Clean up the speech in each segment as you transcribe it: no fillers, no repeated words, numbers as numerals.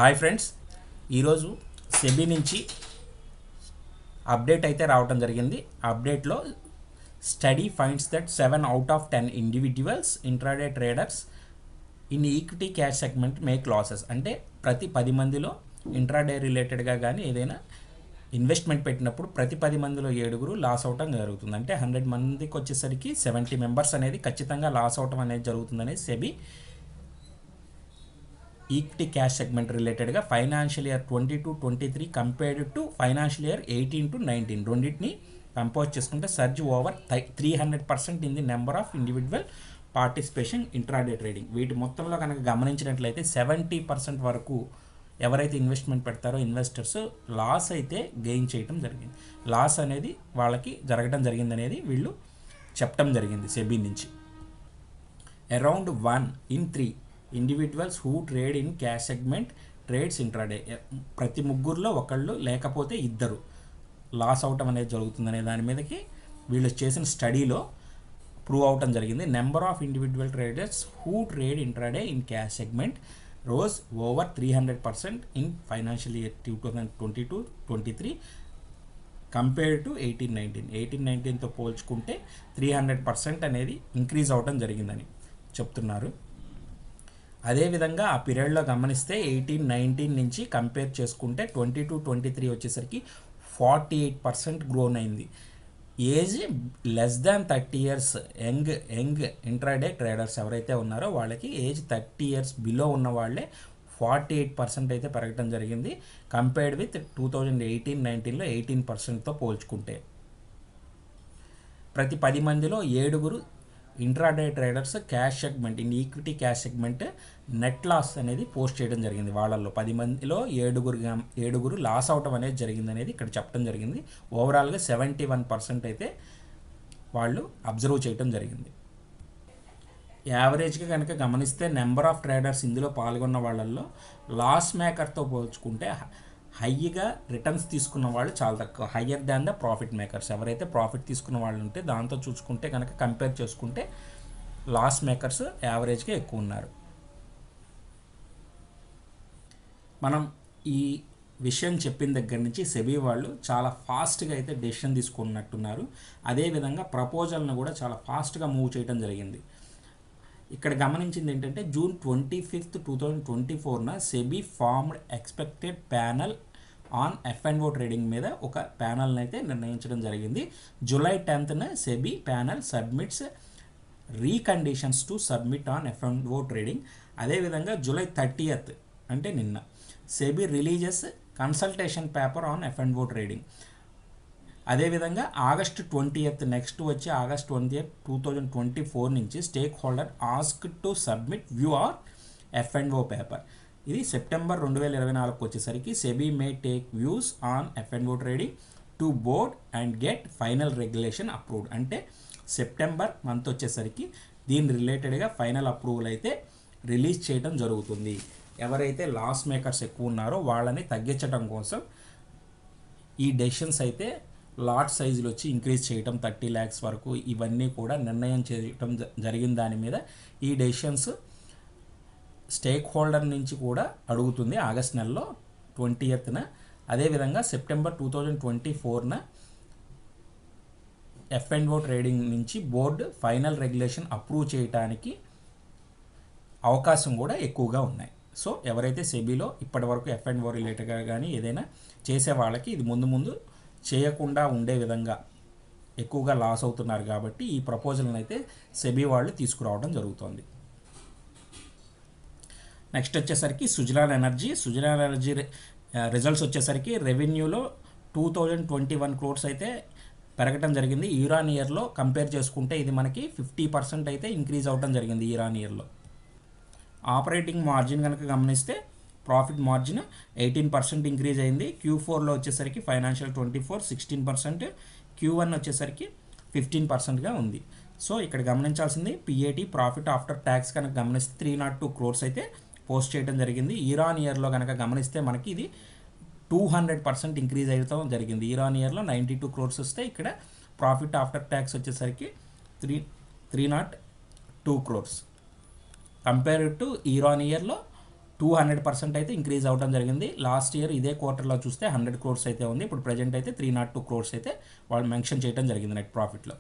Hi friends, ఈరోజు SEBI నుంచి update అయితే రావడం జరిగింది. అప్డేట్లో study finds that 7 out of 10 individuals intraday traders in equity cash segment make losses. అంటే ప్రతి 10 మందిలో ఇంట్రాడే రిలేటెడ్గా కానీ ఏదైనా ఇన్వెస్ట్మెంట్ పెట్టినప్పుడు ప్రతి 10 మందిలో 7 లాస్ అవటం జరుగుతుంది. అంటే 100 మందికి వచ్చేసరికి 70 మెంబర్స్ అనేది ఖచ్చితంగా లాస్ అవటం అనేది జరుగుతుందనేది సెబీ ఈక్విటీ క్యాష్ సెగ్మెంట్ రిలేటెడ్గా financial year 22-23 compared to financial year 18-19 రెండింటిని కంపోజ్ చేసుకుంటే surge over 300% in the number of individual participation intraday trading. వీటి మొత్తంలో కనుక గమనించినట్లయితే 70% వరకు ఎవరైతే ఇన్వెస్ట్మెంట్ పెడతారో ఇన్వెస్టర్స్ లాస్ అయితే గెయిన్ చేయడం జరిగింది. లాస్ అనేది వాళ్ళకి జరగడం జరిగింది అనేది వీళ్ళు చెప్పడం జరిగింది సెబీ నుంచి. Around 1 in 3 individuals who trade in cash segment trades intraday. ప్రతి ముగ్గురులో ఒకళ్ళు లేకపోతే ఇద్దరు లాస్ అవటం అనేది జరుగుతుందనే దాని మీదకి వీళ్ళు చేసిన స్టడీలో ప్రూవ్ అవటం జరిగింది. Number of individual traders who trade intraday in cash segment rose over 300% in financial year 2022-23 compared to 18-19తో పోల్చుకుంటే 300% అనేది ఇంక్రీజ్ అవటం జరిగిందని చెప్తున్నారు. అదేవిధంగా ఆ పీరియడ్లో గమనిస్తే 18-19 నుంచి కంపేర్ చేసుకుంటే 22-23 వచ్చేసరికి 48% గ్రోన్ అయింది. Age less than 30 years young intraday traders ఎవరైతే ఉన్నారో వాళ్ళకి ఏజ్ 30 years బిలో ఉన్న వాళ్ళే 48% అయితే పెరగడం జరిగింది కంపేర్డ్ విత్ 2018-19లో 18%తో పోల్చుకుంటే. ప్రతి 10 మందిలో 7 intraday traders cash segment equity cash segment net loss అనేది పోస్ట్ చేయడం జరిగింది. వాళ్ళల్లో 10 మందిలో 7 లాస్ అవటం అనేది జరిగింది అనేది ఇక్కడ చెప్పడం జరిగింది. ఓవరాల్గా 71% అయితే వాళ్ళు అబ్జర్వ్ చేయడం జరిగింది. యావరేజ్గా కనుక గమనిస్తే నెంబర్ ఆఫ్ ట్రేడర్స్ ఇందులో పాల్గొన్న వాళ్ళల్లో లాస్ మేకర్తో పోల్చుకుంటే హైగా రిటర్న్స్ తీసుకున్న వాళ్ళు చాలా తక్కువ, higher than the profit makers. ఎవరైతే ప్రాఫిట్ తీసుకున్న వాళ్ళు ఉంటే దాంతో చూసుకుంటే కనుక కంపేర్ చేసుకుంటే లాస్ మేకర్స్ యావరేజ్గా ఎక్కువ ఉన్నారు. మనం ఈ విషయం చెప్పిన దగ్గర నుంచి సెబీ వాళ్ళు చాలా ఫాస్ట్గా అయితే డెసిషన్ తీసుకున్నట్టున్నారు. అదేవిధంగా ప్రపోజల్ను కూడా చాలా ఫాస్ట్గా మూవ్ చేయడం జరిగింది. ఇక్కడ గమనించింది ఏంటంటే June 25, 2024 SEBI formed expected panel on F&O trading మీద ఒక ప్యానల్ని అయితే నిర్ణయించడం జరిగింది. July 10th SEBI panel submits reconditions to submit on F&O trading. అదేవిధంగా July 30th అంటే నిన్న SEBI releases consultation paper on F&O trading. అదేవిధంగా August 20th నెక్స్ట్ వచ్చి August 20th 2024 నుంచి stakeholder ask to submit view or F&O paper. ఇది September 2024 వచ్చేసరికి SEBI may take views on F&O trading to board and get final regulation approved. అంటే September month వచ్చేసరికి దీని రిలేటెడ్గా final approval అయితే release చేయడం జరుగుతుంది. ఎవరైతే లాస్ మేకర్స్ ఎక్కువ ఉన్నారో వాళ్ళని తగ్గించడం కోసం ఈ డెసిషన్స్ అయితే లాట్ సైజులు వచ్చి ఇంక్రీజ్ చేయటం 30 lakhs వరకు ఇవన్నీ కూడా నిర్ణయం చేయటం జరిగిన దాని మీద ఈ డెసిషన్స్ స్టేక్ హోల్డర్ నుంచి కూడా అడుగుతుంది ఆగస్ట్ నెలలో 20th. అదేవిధంగా సెప్టెంబర్ 2024 F&O ట్రేడింగ్ నుంచి బోర్డు ఫైనల్ రెగ్యులేషన్ అప్రూవ్ చేయడానికి అవకాశం కూడా ఎక్కువగా ఉన్నాయి. సో ఎవరైతే సెబీలో ఇప్పటివరకు F&O రిలేటెడ్గా కానీ ఏదైనా చేసే వాళ్ళకి ఇది ముందు చేయకుండా ఉండే విధంగా ఎక్కువగా లాస్ అవుతున్నారు కాబట్టి ఈ ప్రపోజల్ని అయితే సెబీ వాళ్ళు తీసుకురావడం జరుగుతుంది. నెక్స్ట్ వచ్చేసరికి సుజలాన్ ఎనర్జీ రిజల్ట్స్ వచ్చేసరికి రెవెన్యూలో 2021 crores అయితే పెరగడం జరిగింది. ఇయర్లో కంపేర్ చేసుకుంటే ఇది మనకి 50% అయితే ఇంక్రీజ్ అవడం జరిగింది ఇయర్లో. ఆపరేటింగ్ మార్జిన్ కనుక గమనిస్తే ప్రాఫిట్ మార్జిన్ 18% ఇంక్రీజ్ అయింది. Q4లో వచ్చేసరికి ఫైనాన్షియల్ 24 16%, Q1 వచ్చేసరికి 15%గా ఉంది. సో ఇక్కడ గమనించాల్సింది PAT ప్రాఫిట్ ఆఫ్టర్ ట్యాక్స్ కనుక గమనిస్తే 302 crores అయితే పోస్ట్ చేయడం జరిగింది. ఇయర్లో కనుక గమనిస్తే మనకి ఇది 200% ఇంక్రీజ్ అయ్యడం జరిగింది. ఇయర్లో 92 crores వస్తే ఇక్కడ ప్రాఫిట్ ఆఫ్టర్ ట్యాక్స్ వచ్చేసరికి 302 crores కంపేర్ టు ఇయర్లో 200% అయితే ఇంక్రీజ్ అవ్వడం జరిగింది. లాస్ట్ ఇయర్ ఇదే క్వార్టర్లో చూస్తే 100 crores అయితే ఉంది. ఇప్పుడు ప్రజెంట్ అయితే 302 crores అయితే వాళ్ళు మెన్షన్ చేయడం జరిగింది నెట్ ప్రాఫిట్లో.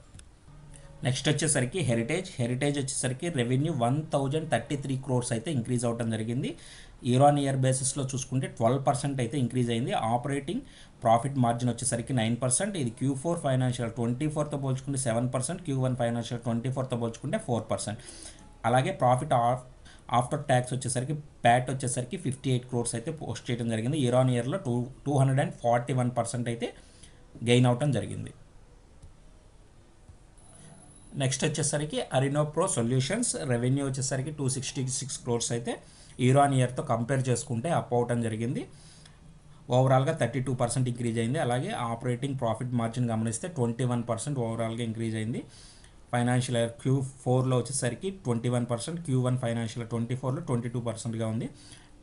నెక్స్ట్ వచ్చేసరికి హెరిటేజ్ వచ్చేసరికి రెవెన్యూ 1033 crores అయితే ఇంక్రీజ్ అవ్వడం జరిగింది. ఇయర్ ఆన్ ఇయర్ బేసిస్లో చూసుకుంటే 12% అయితే ఇంక్రీజ్ అయింది. ఆపరేటింగ్ ప్రాఫిట్ మార్జిన్ వచ్చేసరికి 9%. ఇది Q4 ఫైనాన్షియల్ 24తో పోల్చుకుంటే 7%, Q1 ఫైనాన్షియల్ 24తో పోల్చుకుంటే 4%. అలాగే ప్రాఫిట్ ఆఫ్టర్ ట్యాక్స్ వచ్చేసరికి ప్యాట్ వచ్చేసరికి 58 crores అయితే పోస్ట్ చేయడం జరిగింది. ఇయర్ ఆన్ ఇయర్లో 241% అయితే గెయిన్ అవటం జరిగింది. నెక్స్ట్ వచ్చేసరికి అరినో ప్రో సొల్యూషన్స్ రెవెన్యూ వచ్చేసరికి 266 crores అయితే ఇయర్ ఆన్ ఇయర్తో కంపేర్ చేసుకుంటే అప్ అవటం జరిగింది. ఓవరాల్గా 32% ఇంక్రీజ్ అయింది. అలాగే ఆపరేటింగ్ ప్రాఫిట్ మార్జిన్ గమనిస్తే 21% ఓవరాల్గా ఇంక్రీజ్ అయింది. ఫైనాన్షియల్ ఇయర్ Q4లో వచ్చేసరికి 21%, Q1 ఫైనాన్షియల్ 24లో 22%గా ఉంది.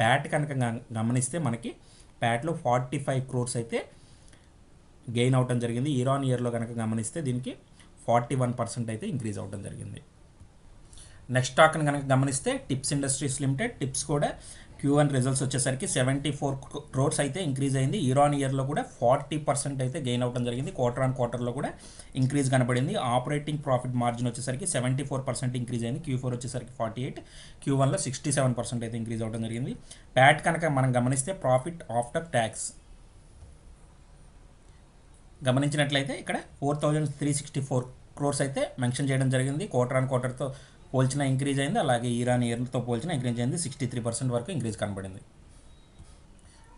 ప్యాట్ కనుక గమనిస్తే మనకి ప్యాట్లో 45 crores అయితే గెయిన్ అవటం జరిగింది. ఇయర్ ఆన్ ఇయర్లో కనుక గమనిస్తే దీనికి 41% అయితే ఇంక్రీజ్ అవడం జరిగింది. నెక్స్ట్ స్టాక్ని కనుక గమనిస్తే టిప్స్ ఇండస్ట్రీస్ లిమిటెడ్. టిప్స్ కూడా Q1 రిజల్ట్స్ వచ్చేసరికి 74 crores అయితే ఇంక్రీజ్ అయింది. ఇయర్ ఆన్ ఇయర్లో కూడా 40% అయితే గెయిన్ అవడం జరిగింది. క్వార్టర్ ఆన్ క్వార్టర్లో కూడా ఇంక్రీజ్ కనబడింది. ఆపరేటింగ్ ప్రాఫిట్ మార్జిన్ వచ్చేసరికి 74% ఇంక్రీజ్ అయింది. Q4 వచ్చేసరికి 48, Q1లో 67% అయితే ఇంక్రీజ్ అవడం జరిగింది. ప్యాట్ కనుక మనం గమనిస్తే ప్రాఫిట్ ఆఫ్టర్ ట్యాక్స్ గమనించినట్లయితే ఇక్కడ 4364 crores అయితే మెన్షన్ చేయడం జరిగింది. క్వార్టర్ ఆన్ క్వార్టర్తో పోల్చిన ఇంక్రీజ్ అయింది. అలాగే ఇయర్ ఆన్ ఇయర్తో పోల్చిన ఇంక్రీజ్ అయింది. 63% వరకు ఇంక్రీజ్ కనబడింది.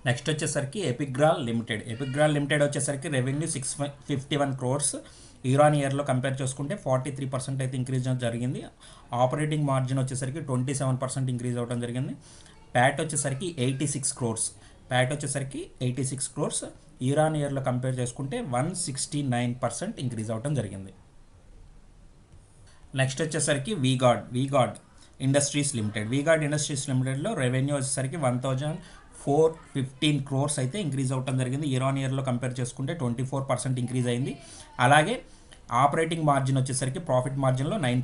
నెక్స్ట్ వచ్చేసరికి ఎపిగ్రాల్ లిమిటెడ్ వచ్చేసరికి రెవెన్యూ 651 crores ఇయర్ ఆన్ ఇయర్లో కంపేర్ చేసుకుంటే 43% అయితే ఇంక్రీజ్ జరిగింది. ఆపరేటింగ్ మార్జిన్ వచ్చేసరికి 27% ఇంక్రీజ్ అవ్వడం జరిగింది. ప్యాట్ వచ్చేసరికి 86 crores ఇయర్ ఆన్ ఇయర్లో కంపేర్ చేసుకుంటే 169% ఇంక్రీజ్ అవ్వడం జరిగింది. నెక్స్ట్ వచ్చేసరికి వీగార్డ్ ఇండస్ట్రీస్ లిమిటెడ్లో రెవెన్యూ వచ్చేసరికి 1415 crores అయితే ఇంక్రీజ్ అవ్వడం జరిగింది. ఇయర్ ఆన్ ఇయర్లో కంపేర్ చేసుకుంటే 24% ఇంక్రీజ్ అయింది. అలాగే ఆపరేటింగ్ మార్జిన్ వచ్చేసరికి ప్రాఫిట్ మార్జిన్లో 9,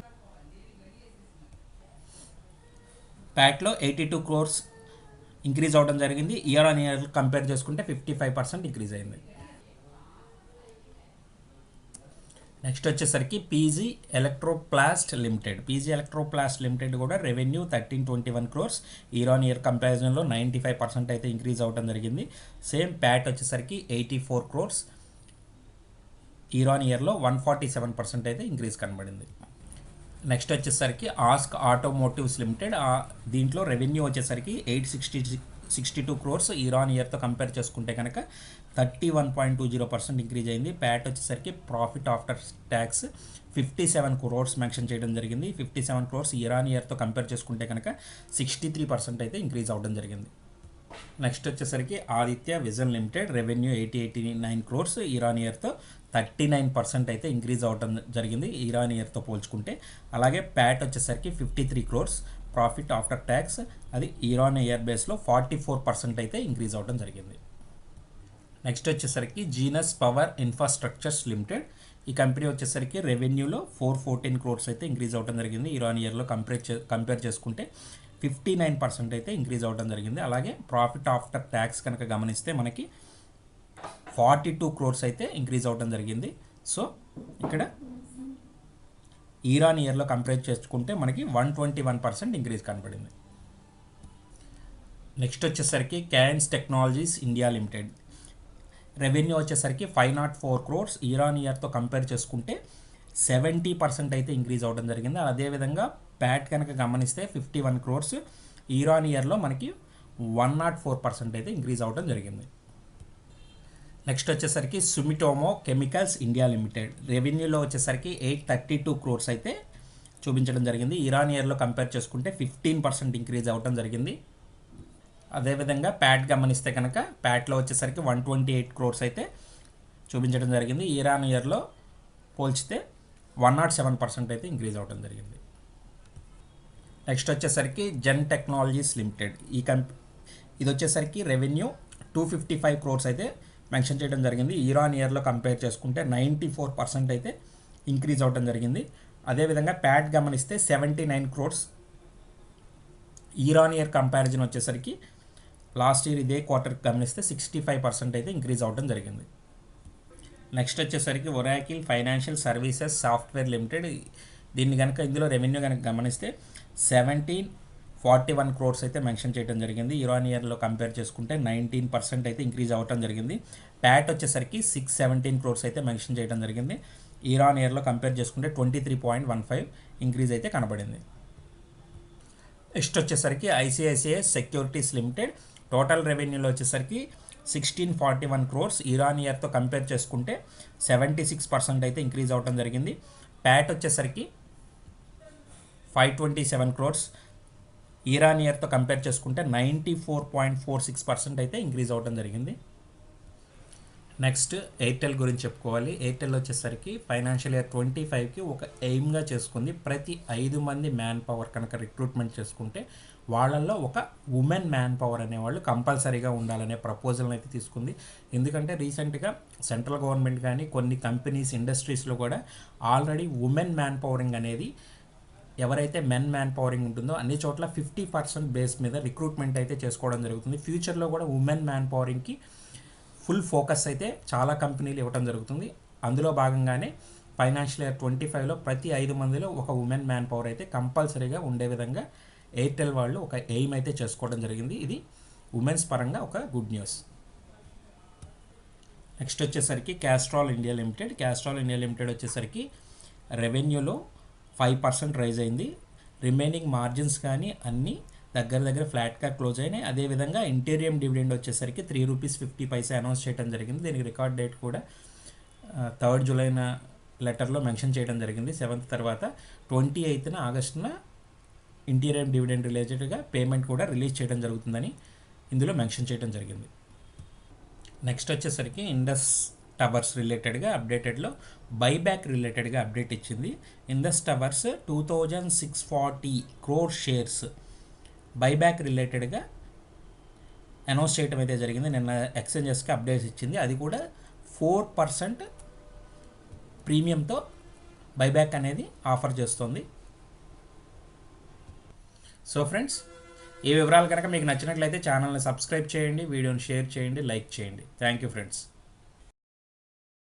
ప్యాట్లో 82 crores ఇంక్రీజ్ అవ్వడం జరిగింది. ఇయర్ ఆన్ ఇయర్ కంపేర్ చేసుకుంటే 55% ఇంక్రీజ్ అయింది. నెక్స్ట్ వచ్చేసరికి పీజీ ఎలక్ట్రోప్లాస్ట్ లిమిటెడ్ కూడా revenue 1321 crores year on year కంపారిజన్లో 95% అయితే ఇంక్రీజ్ అవ్వడం జరిగింది. సేమ్ ప్యాట్ వచ్చేసరికి 84 crores ఇయర్ ఆన్ ఇయర్లో 147% అయితే ఇంక్రీజ్ కనబడింది. నెక్స్ట్ వచ్చేసరికి ఆస్క్ ఆటోమోటివ్స్ లిమిటెడ్. దీంట్లో రెవెన్యూ వచ్చేసరికి 862 crores ఇయర్ ఆన్ ఇయర్తో కంపేర్ చేసుకుంటే కనుక 31.20% ఇంక్రీజ్ అయింది. ప్యాట్ వచ్చేసరికి profit after tax 57 crores mention చేయడం జరిగింది. 57 crores ఇయర్ ఆన్ ఇయర్తో కంపేర్ చేసుకుంటే కనుక 63% అయితే ఇంక్రీజ్ అవ్వడం జరిగింది. నెక్స్ట్ వచ్చేసరికి Aditya vision limited revenue 89 crores year on ఇయర్తో 39% అయితే ఇంక్రీజ్ అవ్వడం జరిగింది ఇయర్ ఆన్ ఇయర్తో పోల్చుకుంటే. అలాగే ప్యాట్ వచ్చేసరికి 53 crores ప్రాఫిట్ ఆఫ్టర్ ట్యాక్స్ అది ఇయర్ ఆన్ ఇయర్ బేస్లో 44% అయితే ఇంక్రీజ్ అవ్వడం జరిగింది. నెక్స్ట్ వచ్చేసరికి జీనస్ పవర్ ఇన్ఫ్రాస్ట్రక్చర్స్ లిమిటెడ్. ఈ కంపెనీ వచ్చేసరికి రెవెన్యూలో 414 crores అయితే ఇంక్రీజ్ అవ్వడం జరిగింది. ఇయర్ ఆన్ ఇయర్లో కంపేర్ చేసుకుంటే 59% అయితే ఇంక్రీజ్ అవ్వడం జరిగింది. అలాగే ప్రాఫిట్ ఆఫ్టర్ ట్యాక్స్ కనుక గమనిస్తే మనకి 42 crores అయితే ఇంక్రీజ్ అవ్వడం జరిగింది. సో ఇక్కడ ఇయర్ ఆన్ ఇయర్లో కంపేర్ చేసుకుంటే మనకి 121% ఇంక్రీజ్ కనబడింది. నెక్స్ట్ వచ్చేసరికి cans technologies India limited. Revenue వచ్చేసరికి 504 crores ఇయర్ ఆన్ ఇయర్తో కంపేర్ చేసుకుంటే 70% అయితే ఇంక్రీజ్ అవ్వడం జరిగింది. అదేవిధంగా ప్యాట్ కనుక గమనిస్తే 51 crores ఇయర్ ఆన్ ఇయర్లో మనకి 104% అయితే ఇంక్రీజ్ అవ్వడం జరిగింది. నెక్స్ట్ వచ్చేసరికి సుమిటోమో కెమికల్స్ ఇండియా లిమిటెడ్. రెవెన్యూలో వచ్చేసరికి 832 crores అయితే చూపించడం జరిగింది. ఇయర్ ఆన్ ఇయర్లో కంపేర్ చేసుకుంటే 15% ఇంక్రీజ్ అవ్వడం జరిగింది. అదేవిధంగా ప్యాట్ గమనిస్తే కనుక ప్యాట్లో వచ్చేసరికి 128 crores అయితే చూపించడం జరిగింది. ఇయర్ ఆన్ ఇయర్లో పోల్చితే 107% అయితే ఇంక్రీజ్ అవ్వడం జరిగింది. నెక్స్ట్ వచ్చేసరికి జెన్ టెక్నాలజీస్ లిమిటెడ్. ఇది వచ్చేసరికి రెవెన్యూ 255 crores అయితే మెన్షన్ చేయడం జరిగింది. ఇయర్ ఆన్ ఇయర్లో కంపేర్ చేసుకుంటే 94% అయితే ఇంక్రీజ్ అవ్వడం జరిగింది. అదేవిధంగా ప్యాట్ గమనిస్తే 79 crores year on year comparison వచ్చేసరికి లాస్ట్ ఇయర్ ఇదే క్వార్టర్ గమనిస్తే 65% అయితే ఇంక్రీజ్ అవ్వడం జరిగింది. నెక్స్ట్ వచ్చేసరికి Oracle financial services software limited. దీన్ని కనుక ఇందులో రెవెన్యూ కనుక గమనిస్తే 1741 క్రోర్స్ అయితే మెన్షన్ చేయడం జరిగింది. ఇయర్ ఆన్ ఇయర్లో కంపేర్ చేసుకుంటే 19% అయితే ఇంక్రీజ్ అవ్వడం జరిగింది. ప్యాట్ వచ్చేసరికి 617 క్రోర్స్ అయితే మెన్షన్ చేయడం జరిగింది. ఇయర్ ఆన్ ఇయర్లో కంపేర్ చేసుకుంటే 23.15 ఇంక్రీజ్ అయితే కనబడింది. నెక్స్ట్ వచ్చేసరికి ఐసిఐసిఐ సెక్యూరిటీస్ లిమిటెడ్. టోటల్ రెవెన్యూలో వచ్చేసరికి 1641 క్రోర్స్. ఇయర్ ఆన్ ఇయర్తో కంపేర్ చేసుకుంటే 76% అయితే ఇంక్రీజ్ అవ్వడం జరిగింది. ప్యాట్ వచ్చేసరికి 527 క్రోర్స్. ఇయర్ ఆన్ ఇయర్తో కంపేర్ చేసుకుంటే 94.46% అయితే ఇంక్రీజ్ అవ్వడం జరిగింది. నెక్స్ట్ ఎయిర్టెల్ గురించి చెప్పుకోవాలి. ఎయిర్టెల్ వచ్చేసరికి ఫైనాన్షియల్ ఇయర్ 25కి ఒక ఎయిమ్గా చేసుకుంది. ప్రతి 5 మంది మ్యాన్ పవర్ కనుక రిక్రూట్మెంట్ చేసుకుంటే వాళ్ళల్లో ఒక ఉమెన్ మ్యాన్ పవర్ అనేవాళ్ళు కంపల్సరీగా ఉండాలనే ప్రపోజల్ని అయితే తీసుకుంది. ఎందుకంటే రీసెంట్గా సెంట్రల్ గవర్నమెంట్ కానీ కొన్ని కంపెనీస్ ఇండస్ట్రీస్లో కూడా ఆల్రెడీ ఉమెన్ మ్యాన్ పవరింగ్ అనేది ఎవరైతే మెన్ మ్యాన్ పవరింగ్ ఉంటుందో అన్ని చోట్ల 50% బేస్ మీద రిక్రూట్మెంట్ అయితే చేసుకోవడం జరుగుతుంది. ఫ్యూచర్లో కూడా ఉమెన్ మ్యాన్ పవరింగ్కి ఫుల్ ఫోకస్ అయితే చాలా కంపెనీలు ఇవ్వడం జరుగుతుంది. అందులో భాగంగానే ఫైనాన్షియల్ ఇయర్ 25లో ప్రతి 5 మందిలో ఒక ఉమెన్ మ్యాన్ పవర్ అయితే కంపల్సరీగా ఉండే విధంగా ఎయిర్టెల్ వాళ్ళు ఒక ఎయిమ్ అయితే చేసుకోవడం జరిగింది. ఇది ఉమెన్స్ పరంగా ఒక గుడ్ న్యూస్. నెక్స్ట్ వచ్చేసరికి Castrol India limited. Castrol India limited వచ్చేసరికి రెవెన్యూలో 5% రైజ్ అయింది. రిమైనింగ్ మార్జిన్స్ కానీ అన్నీ దగ్గర ఫ్లాట్గా క్లోజ్ అయినాయి. అదేవిధంగా ఇంటీరియం డివిడెండ్ వచ్చేసరికి ₹3.50 అనౌన్స్ చేయడం జరిగింది. దీనికి రికార్డ్ డేట్ కూడా 3 జూలైన లెటర్లో మెన్షన్ చేయడం జరిగింది. 7th తర్వాత 28న ఆగస్టున ఇంటీరియం డివిడెండ్ రిలేటెడ్గా పేమెంట్ కూడా రిలీజ్ చేయడం జరుగుతుందని ఇందులో మెన్షన్ చేయడం జరిగింది. నెక్స్ట్ వచ్చేసరికి ఇండస్ టవర్స్ రిలేటెడ్గా అప్డేటెడ్లో బైబ్యాక్ రిలేటెడ్గా అప్డేట్ ఇచ్చింది. Indus towers 2640 crore shares buyback రిలేటెడ్గా అనౌన్స్ చేయడం అయితే జరిగింది. నిన్న ఎక్స్చేంజెస్కి అప్డేట్స్ ఇచ్చింది. అది కూడా 4% ప్రీమియంతో బైబ్యాక్ అనేది ఆఫర్ చేస్తుంది. సో ఫ్రెండ్స్, ఈ వివరాలు కనుక మీకు నచ్చినట్లయితే ఛానల్ని సబ్స్క్రైబ్ చేయండి, వీడియోని షేర్ చేయండి, లైక్ చేయండి. Thank you friends.